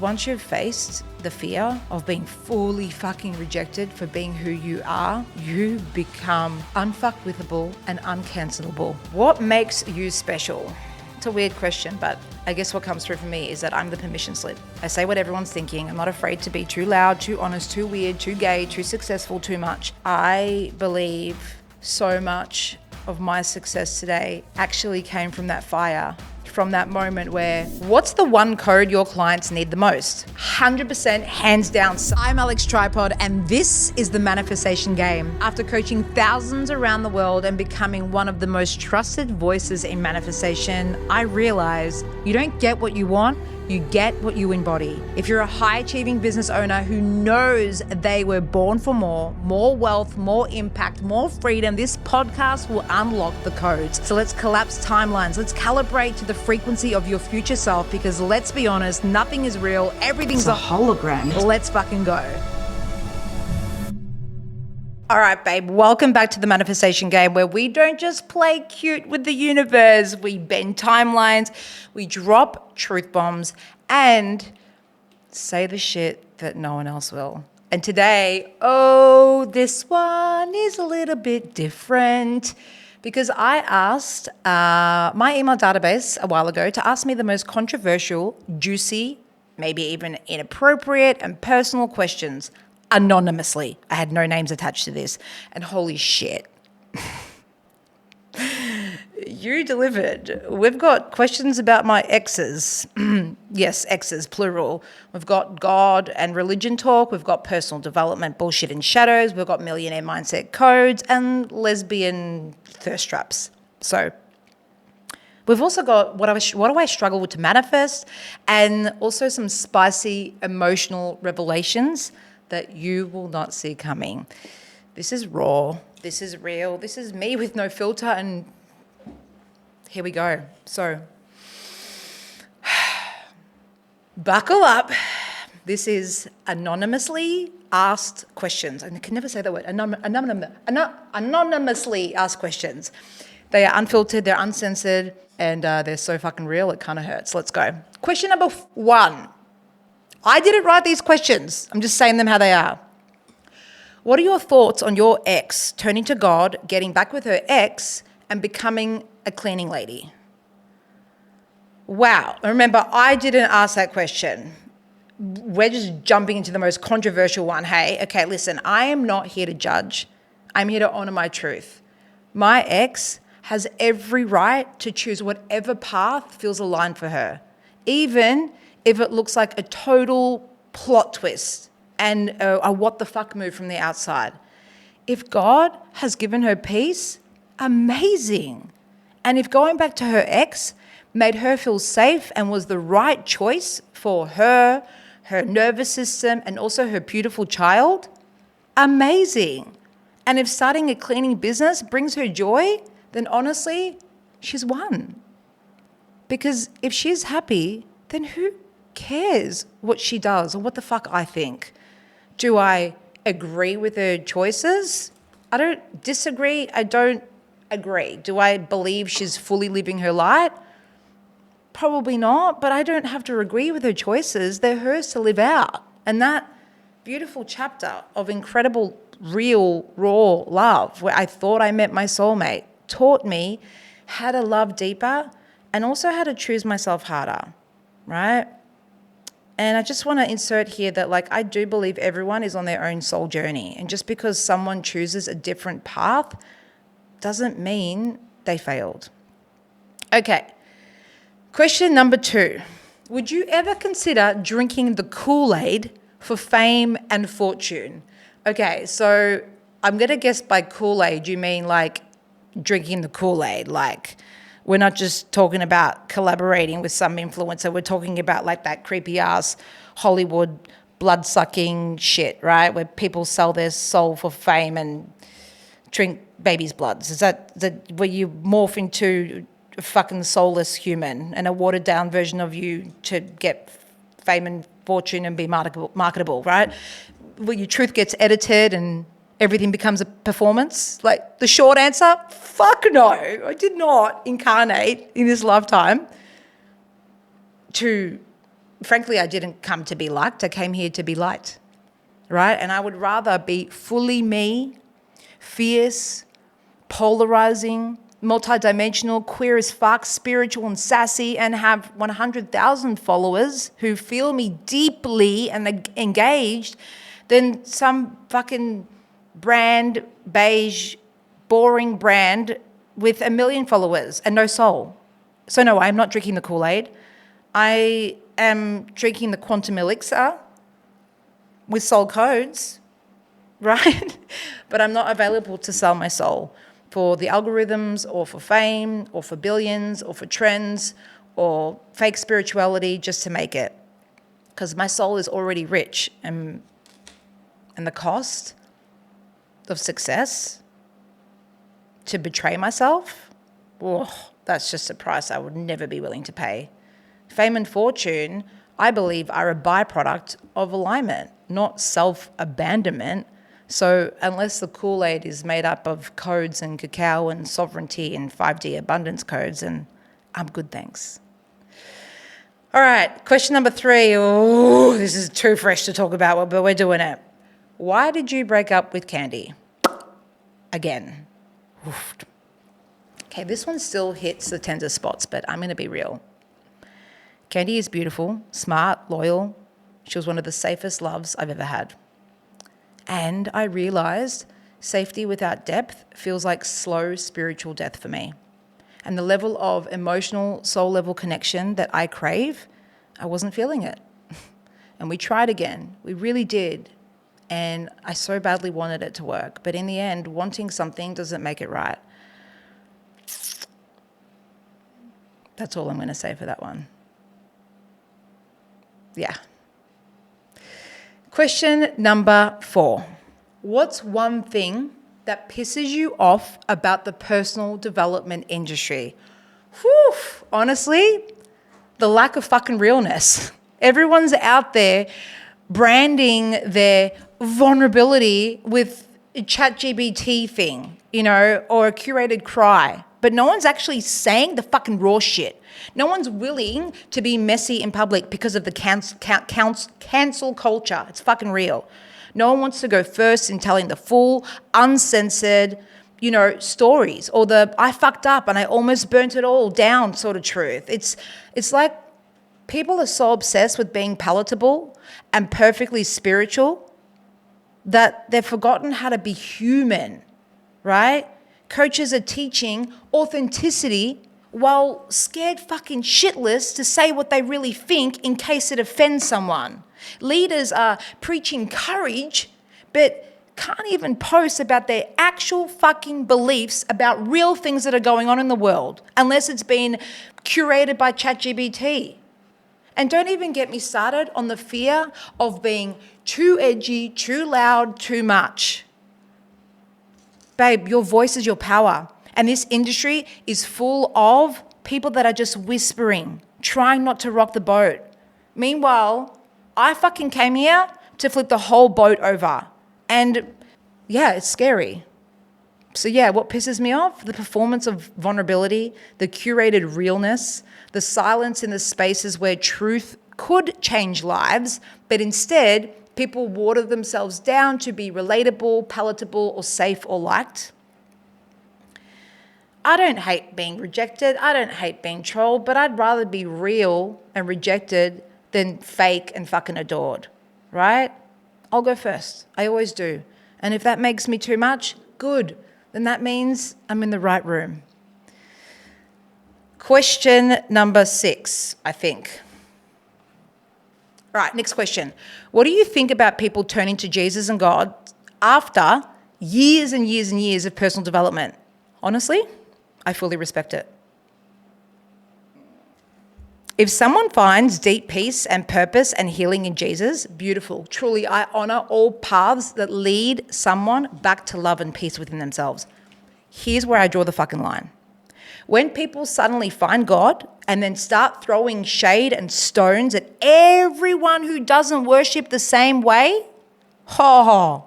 Once you've faced the fear of being fully fucking rejected for being who you are, you become unfuckwithable and uncancelable. What makes you special? It's a weird question, but I guess what comes through for me is that I'm the permission slip. I say what everyone's thinking. I'm not afraid to be too loud, too honest, too weird, too gay, too successful, too much. I believe so much of my success today actually came from that fire, from that moment where, what's the one code your clients need the most? 100% hands down. I'm Alex Tripod, and this is the manifestation game. After coaching thousands around the world and becoming one of the most trusted voices in manifestation, I realized you don't get what you want, you get what you embody. If you're a high-achieving business owner who knows they were born for more wealth, more impact, more freedom, this podcast will unlock the codes. So let's collapse timelines. Let's calibrate to the frequency of your future self, because let's be honest, nothing is real. Everything's a hologram. Let's fucking go. All right, babe, welcome back to the manifestation game, where we don't just play cute with the universe. We bend timelines, we drop truth bombs, and say the shit that no one else will. And today, this one is a little bit different, because I asked my email database a while ago to ask me the most controversial, juicy, maybe even inappropriate and personal questions anonymously. I had no names attached to this. And holy shit, you delivered. We've got questions about my exes. Yes, exes, plural. We've got God and religion talk. We've got personal development, bullshit and shadows. We've got millionaire mindset codes and lesbian thirst traps. So we've also got what do I struggle with to manifest, and also some spicy emotional revelations that you will not see coming. This is raw. This is real. This is me with no filter, and here we go. So buckle up. This is anonymously asked questions. I can never say that word. Anonymously asked questions. They are unfiltered, they're uncensored, and they're so fucking real, it kind of hurts. Let's go. Question number 1. I didn't write these questions. I'm just saying them how they are. What are your thoughts on your ex turning to God, getting back with her ex, and becoming a cleaning lady? Wow. Remember, I didn't ask that question. We're just jumping into the most controversial one. Hey, okay, listen, I am not here to judge. I'm here to honor my truth. My ex has every right to choose whatever path feels aligned for her, even if it looks like a total plot twist and a what the fuck move from the outside. If God has given her peace, amazing. And if going back to her ex made her feel safe and was the right choice for her, her nervous system, and also her beautiful child, amazing. And if starting a cleaning business brings her joy, then honestly, she's won. Because if she's happy, then who cares what she does or what the fuck I think? Do I agree with her choices? I don't disagree. I don't agree. Do I believe she's fully living her light? Probably not, but I don't have to agree with her choices. They're hers to live out. And that beautiful chapter of incredible, real, raw love, where I thought I met my soulmate, taught me how to love deeper and also how to choose myself harder, right? And I just want to insert here that, I do believe everyone is on their own soul journey. And just because someone chooses a different path doesn't mean they failed. Okay. Question number 2. Would you ever consider drinking the Kool-Aid for fame and fortune? Okay, so I'm going to guess by Kool-Aid you mean drinking the Kool-Aid, we're not just talking about collaborating with some influencer. We're talking about that creepy ass Hollywood blood-sucking shit, right? Where people sell their soul for fame and drink babies' bloods. Is that where you morph into a fucking soulless human and a watered-down version of you to get fame and fortune and be marketable, right? Where your truth gets edited and everything becomes a performance? The short answer, fuck no. I did not incarnate in this lifetime to frankly, I didn't come to be liked. I came here to be liked, right? And I would rather be fully me, fierce, polarizing, multidimensional, queer as fuck, spiritual and sassy, and have 100,000 followers who feel me deeply and engaged than some fucking brand, beige, boring brand with 1 million followers and no soul. So no, I'm not drinking the Kool-Aid. I am drinking the quantum elixir with soul codes, right? But I'm not available to sell my soul for the algorithms or for fame or for billions or for trends or fake spirituality just to make it. Because my soul is already rich, and the cost of success to betray myself, oh, that's just a price I would never be willing to pay. Fame and fortune, I believe, are a byproduct of alignment, not self-abandonment. So unless the Kool-Aid is made up of codes and cacao and sovereignty and 5D abundance codes, and I'm good, thanks. All right, question number 3. Oh, this is too fresh to talk about, but we're doing it. Why did you break up with Candy? Again. Oof. Okay, this one still hits the tender spots, but I'm going to be real. Candy is beautiful, smart, loyal. She was one of the safest loves I've ever had. And I realized safety without depth feels like slow spiritual death for me. And the level of emotional, soul-level connection that I crave, I wasn't feeling it. And we tried again. We really did. And I so badly wanted it to work. But in the end, wanting something doesn't make it right. That's all I'm going to say for that one. Yeah. Question number 4. What's one thing that pisses you off about the personal development industry? Whew, honestly, the lack of fucking realness. Everyone's out there branding their vulnerability with a ChatGPT thing, or a curated cry. But no one's actually saying the fucking raw shit. No one's willing to be messy in public because of the cancel culture. It's fucking real. No one wants to go first in telling the full, uncensored, stories, or the I fucked up and I almost burnt it all down sort of truth. It's like people are so obsessed with being palatable and perfectly spiritual that they've forgotten how to be human, right? Coaches are teaching authenticity while scared fucking shitless to say what they really think in case it offends someone. Leaders are preaching courage, but can't even post about their actual fucking beliefs about real things that are going on in the world, unless it's been curated by ChatGPT. And don't even get me started on the fear of being too edgy, too loud, too much. Babe, your voice is your power. And this industry is full of people that are just whispering, trying not to rock the boat. Meanwhile, I fucking came here to flip the whole boat over. And yeah, it's scary. So yeah, what pisses me off? The performance of vulnerability, the curated realness, the silence in the spaces where truth could change lives, but instead people water themselves down to be relatable, palatable, or safe or liked. I don't hate being rejected. I don't hate being trolled, but I'd rather be real and rejected than fake and fucking adored, right? I'll go first. I always do. And if that makes me too much, good. Then that means I'm in the right room. Question number 6, I think. Right, next question. What do you think about people turning to Jesus and God after years and years and years of personal development? Honestly, I fully respect it. If someone finds deep peace and purpose and healing in Jesus, beautiful. Truly, I honor all paths that lead someone back to love and peace within themselves. Here's where I draw the fucking line. When people suddenly find God and then start throwing shade and stones at everyone who doesn't worship the same way, don't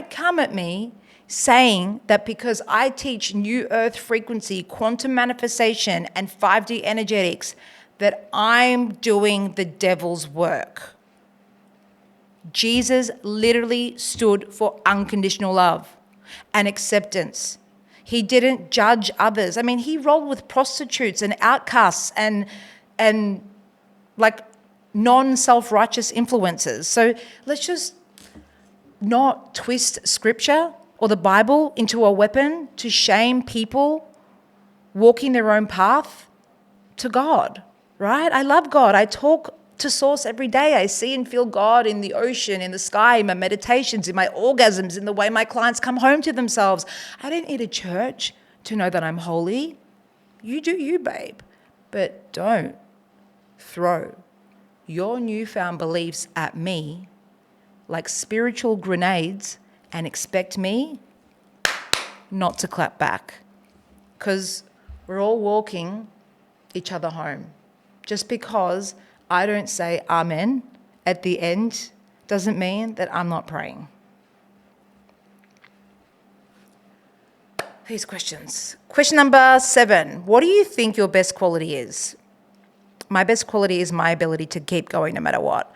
come at me saying that because I teach new earth frequency, quantum manifestation, and 5D energetics, that I'm doing the devil's work. Jesus literally stood for unconditional love and acceptance. He didn't judge others. I mean, he rolled with prostitutes and outcasts and like non-self-righteous influencers. So let's just not twist scripture or the Bible into a weapon to shame people walking their own path to God, right? I love God. I talk to Source every day. I see and feel God in the ocean, in the sky, in my meditations, in my orgasms, in the way my clients come home to themselves. I don't need a church to know that I'm holy. You do you, babe. But don't throw your newfound beliefs at me like spiritual grenades and expect me not to clap back. Because we're all walking each other home. Just because I don't say amen at the end doesn't mean that I'm not praying. These questions. Question number 7. What do you think your best quality is? My best quality is my ability to keep going no matter what.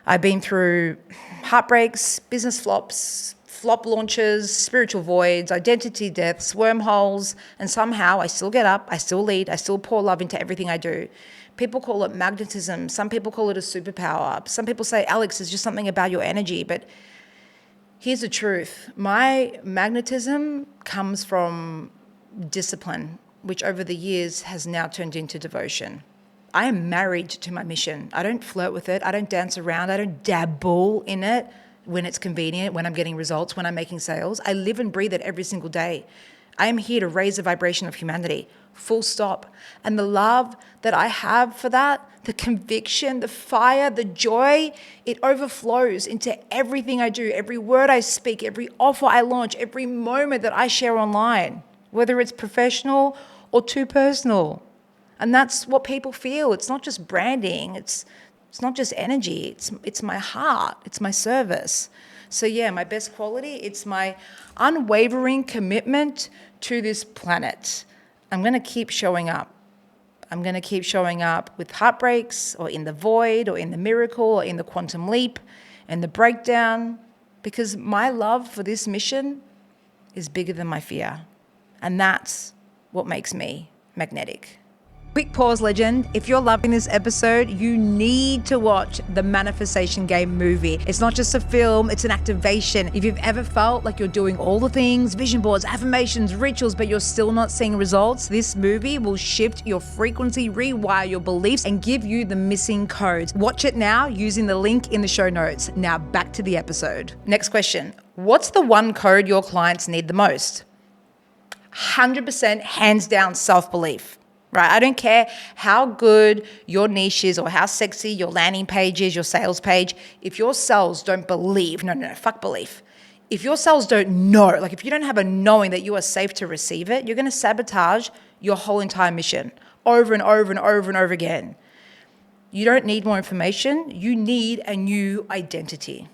I've been through heartbreaks, business flops, flop launches, spiritual voids, identity deaths, wormholes, and somehow I still get up, I still lead, I still pour love into everything I do. People call it magnetism. Some people call it a superpower. Some people say, Alex, it's just something about your energy. But here's the truth. My magnetism comes from discipline, which over the years has now turned into devotion. I am married to my mission. I don't flirt with it. I don't dance around. I don't dabble in it when it's convenient, when I'm getting results, when I'm making sales. I live and breathe it every single day. I am here to raise the vibration of humanity, full stop. And the love that I have for that, the conviction, the fire, the joy, it overflows into everything I do, every word I speak, every offer I launch, every moment that I share online, whether it's professional or too personal. And that's what people feel. It's not just branding. It's not just energy. It's my heart. It's my service. So yeah, my best quality, it's my unwavering commitment to this planet. I'm going to keep showing up. I'm going to keep showing up with heartbreaks or in the void or in the miracle or in the quantum leap and the breakdown, because my love for this mission is bigger than my fear. And that's what makes me magnetic. Quick pause, legend. If you're loving this episode, you need to watch the Manifestation Game movie. It's not just a film, it's an activation. If you've ever felt like you're doing all the things, vision boards, affirmations, rituals, but you're still not seeing results, this movie will shift your frequency, rewire your beliefs, and give you the missing codes. Watch it now using the link in the show notes. Now back to the episode. Next question. What's the one code your clients need the most? 100% hands down self-belief. Right? I don't care how good your niche is or how sexy your landing page is, your sales page. If your cells don't believe, no, fuck belief. If your cells don't know, like if you don't have a knowing that you are safe to receive it, you're going to sabotage your whole entire mission over and over and over and over again. You don't need more information. You need a new identity.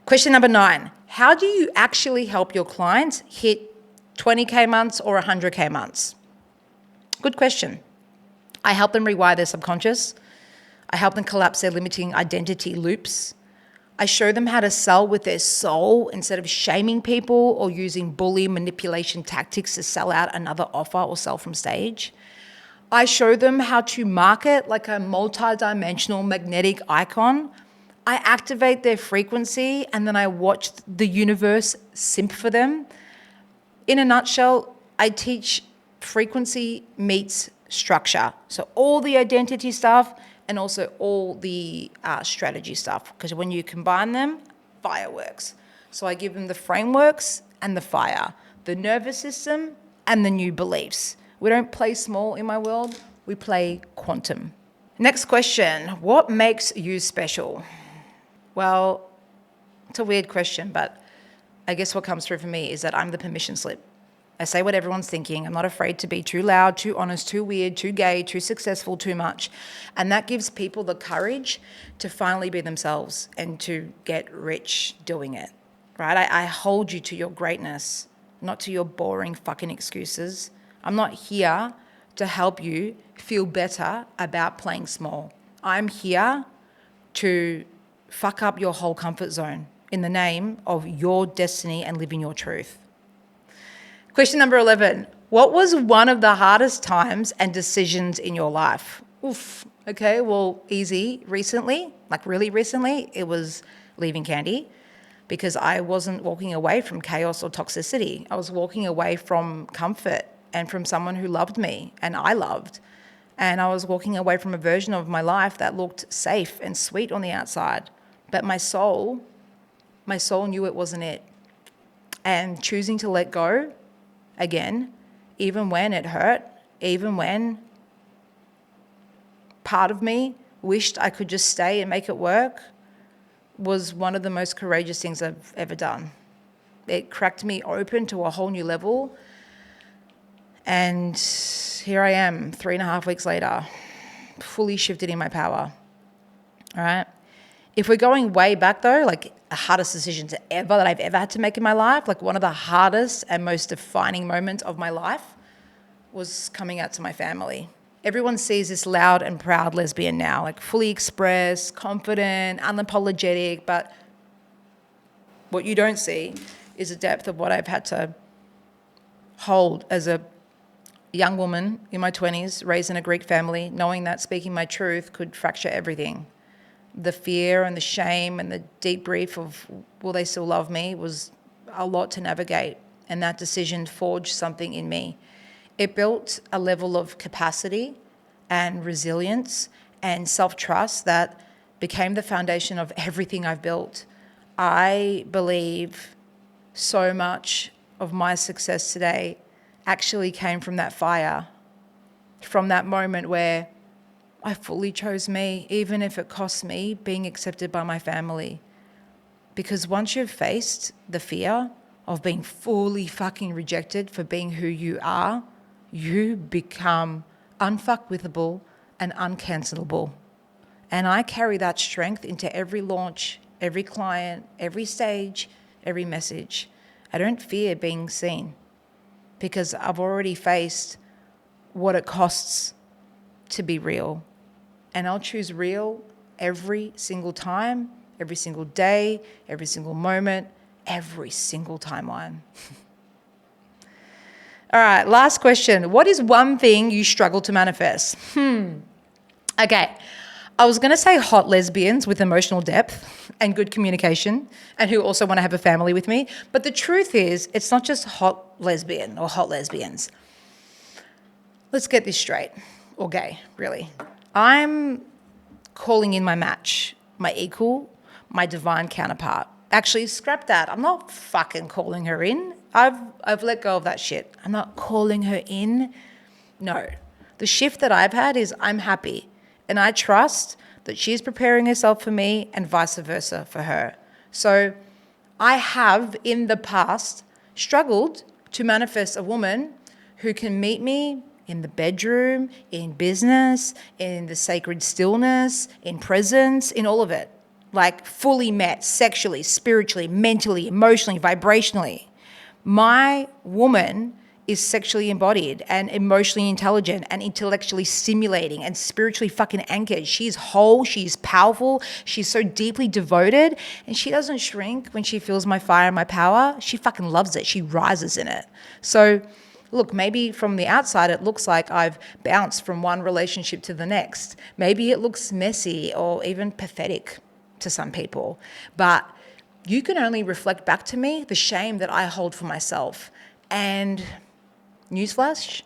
Question number 9. How do you actually help your clients hit 20K months or 100K months? Good question. I help them rewire their subconscious. I help them collapse their limiting identity loops. I show them how to sell with their soul instead of shaming people or using bully manipulation tactics to sell out another offer or sell from stage. I show them how to market like a multi-dimensional magnetic icon. I activate their frequency and then I watch the universe simp for them. In a nutshell, I teach frequency meets structure. So all the identity stuff and also all the strategy stuff. Because when you combine them, fireworks. So I give them the frameworks and the fire, the nervous system and the new beliefs. We don't play small in my world. We play quantum. Next question. What makes you special? Well, it's a weird question, but I guess what comes through for me is that I'm the permission slip. I say what everyone's thinking. I'm not afraid to be too loud, too honest, too weird, too gay, too successful, too much. And that gives people the courage to finally be themselves and to get rich doing it, right? I hold you to your greatness, not to your boring fucking excuses. I'm not here to help you feel better about playing small. I'm here to fuck up your whole comfort zone in the name of your destiny and living your truth. Question number 11. What was one of the hardest times and decisions in your life? Oof. Okay, well, easy. Recently, like really recently, it was leaving Candy, because I wasn't walking away from chaos or toxicity. I was walking away from comfort and from someone who loved me and I loved. And I was walking away from a version of my life that looked safe and sweet on the outside. But my soul knew it wasn't it. And choosing to let go, again, even when it hurt, even when part of me wished I could just stay and make it work, was one of the most courageous things I've ever done. It cracked me open to a whole new level. And here I am, 3.5 weeks later, fully shifted in my power. All right. If we're going way back though, like the hardest decisions ever that I've ever had to make in my life, like one of the hardest and most defining moments of my life was coming out to my family. Everyone sees this loud and proud lesbian now, like fully expressed, confident, unapologetic, but what you don't see is the depth of what I've had to hold as a young woman in my 20s, raised in a Greek family, knowing that speaking my truth could fracture everything. The fear and the shame and the deep grief of will they still love me was a lot to navigate, and that decision forged something in me. It built a level of capacity and resilience and self-trust that became the foundation of everything I've built. I believe so much of my success today actually came from that fire, from that moment where I fully chose me, even if it cost me being accepted by my family. Because once you've faced the fear of being fully fucking rejected for being who you are, you become unfuckwithable and uncancelable. And I carry that strength into every launch, every client, every stage, every message. I don't fear being seen because I've already faced what it costs to be real. And I'll choose real every single time, every single day, every single moment, every single timeline. All right, last question. What is one thing you struggle to manifest? Okay, I was going to say hot lesbians with emotional depth and good communication and who also want to have a family with me. But the truth is, it's not just hot lesbian or hot lesbians. Let's get this straight, or gay, really. I'm calling in my match, my equal, my divine counterpart. Actually, scrap that. I'm not fucking calling her in. I've let go of that shit. I'm not calling her in. No. The shift that I've had is I'm happy and I trust that she's preparing herself for me and vice versa for her. So I have in the past struggled to manifest a woman who can meet me in the bedroom, in business, in the sacred stillness, in presence, in all of it. Like fully met sexually, spiritually, mentally, emotionally, vibrationally. My woman is sexually embodied and emotionally intelligent and intellectually stimulating and spiritually fucking anchored. She's whole, she's powerful, she's so deeply devoted, and she doesn't shrink when she feels my fire and my power. She fucking loves it. She rises in it. So look, maybe from the outside it looks like I've bounced from one relationship to the next. Maybe it looks messy or even pathetic to some people, but you can only reflect back to me the shame that I hold for myself. And newsflash,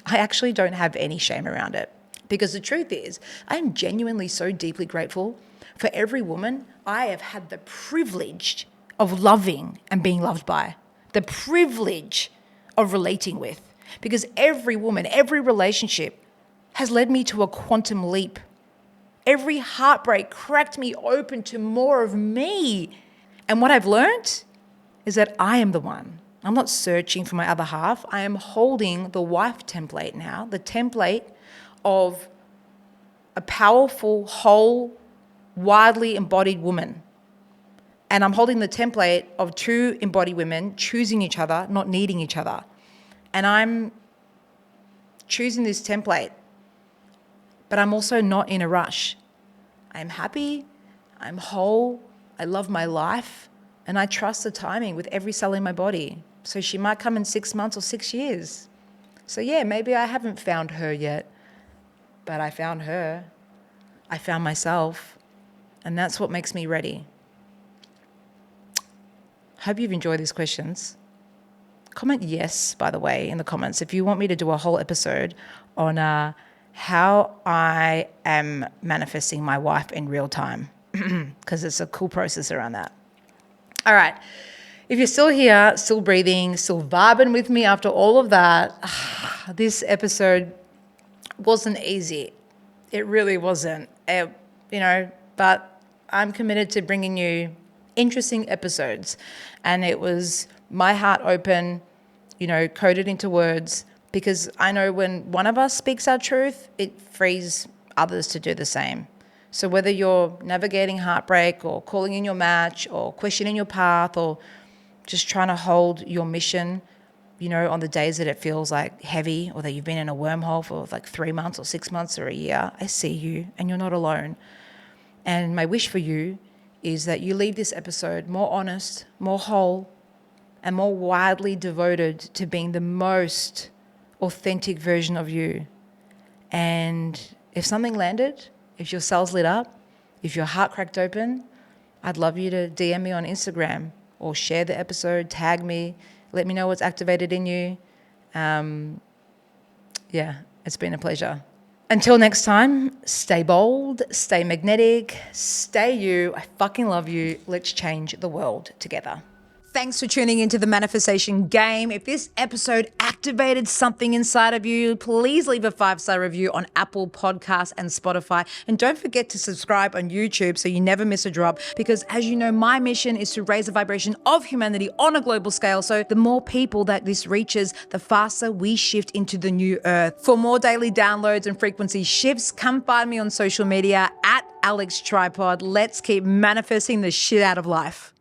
I actually don't have any shame around it, because the truth is I am genuinely so deeply grateful for every woman I have had the privilege of loving and being loved by, the privilege of relating with, because every woman, every relationship has led me to a quantum leap. Every heartbreak cracked me open to more of me. And what I've learned is that I am the one. I'm not searching for my other half. I am holding the wife template now, the template of a powerful, whole, widely embodied woman. And I'm holding the template of two embodied women choosing each other, not needing each other. And I'm choosing this template, but I'm also not in a rush. I'm happy, I'm whole, I love my life, and I trust the timing with every cell in my body. So she might come in 6 months or 6 years. So yeah, maybe I haven't found her yet, but I found her. I found myself, and that's what makes me ready. Hope you've enjoyed these questions. Comment yes, by the way, in the comments if you want me to do a whole episode on how I am manifesting my wife in real time, because it's a cool process around that. All right. If you're still here, still breathing, still vibing with me after all of that, this episode wasn't easy. It really wasn't, but I'm committed to bringing you interesting episodes. And it was my heart open, coded into words, because I know when one of us speaks our truth, it frees others to do the same. So whether you're navigating heartbreak or calling in your match or questioning your path or just trying to hold your mission, on the days that it feels like heavy or that you've been in a wormhole for like 3 months or 6 months or a year, I see you and you're not alone. And my wish for you is that you leave this episode more honest, more whole, and more widely devoted to being the most authentic version of you. And if something landed, if your cells lit up, if your heart cracked open, I'd love you to DM me on Instagram or share the episode, tag me, let me know what's activated in you. It's been a pleasure. Until next time, stay bold, stay magnetic, stay you. I fucking love you. Let's change the world together. Thanks for tuning into the manifestation game. If this episode activated something inside of you, please leave a 5-star review on Apple Podcasts and Spotify. And don't forget to subscribe on YouTube so you never miss a drop. Because as you know, my mission is to raise the vibration of humanity on a global scale. So the more people that this reaches, the faster we shift into the new earth. For more daily downloads and frequency shifts, come find me on social media at Alex Tripod. Let's keep manifesting the shit out of life.